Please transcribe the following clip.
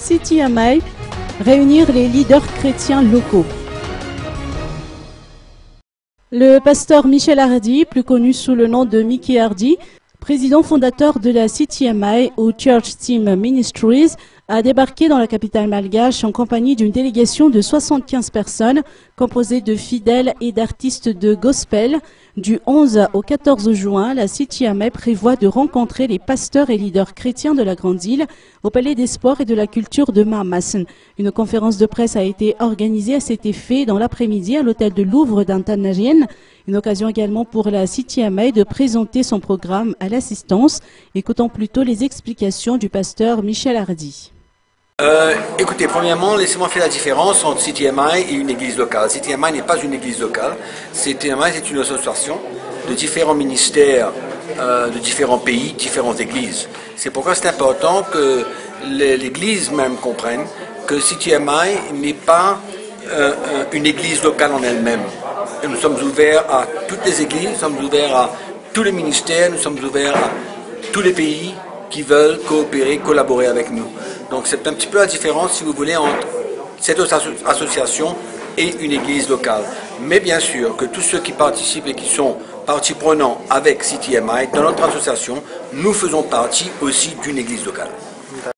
CTMI, réunir les leaders chrétiens locaux. Le pasteur Michel Hardy, plus connu sous le nom de Mickey Hardy, président fondateur de la CTMI ou Church Team Ministries, a débarqué dans la capitale malgache en compagnie d'une délégation de 75 personnes composée de fidèles et d'artistes de gospel. Du 11 au 14 juin, la CTMI prévoit de rencontrer les pasteurs et leaders chrétiens de la Grande Île au Palais des Sports et de la Culture de Marmassen. Une conférence de presse a été organisée à cet effet dans l'après-midi à l'hôtel de Louvre d'Antanagien. Une occasion également pour la CTMI de présenter son programme à l'assistance. Écoutons plutôt les explications du pasteur Michel Hardy. Écoutez, premièrement, laissez-moi faire la différence entre CTMI et une église locale. CTMI n'est pas une église locale. CTMI, c'est une association de différents ministères, de différents pays, différentes églises. C'est pourquoi c'est important que l'église même comprenne que CTMI n'est pas une église locale en elle-même. Nous sommes ouverts à toutes les églises, nous sommes ouverts à tous les ministères, nous sommes ouverts à tous les pays qui veulent coopérer, collaborer avec nous. Donc c'est un petit peu la différence, si vous voulez, entre cette association et une église locale. Mais bien sûr que tous ceux qui participent et qui sont partie prenante avec CTMI, dans notre association, nous faisons partie aussi d'une église locale.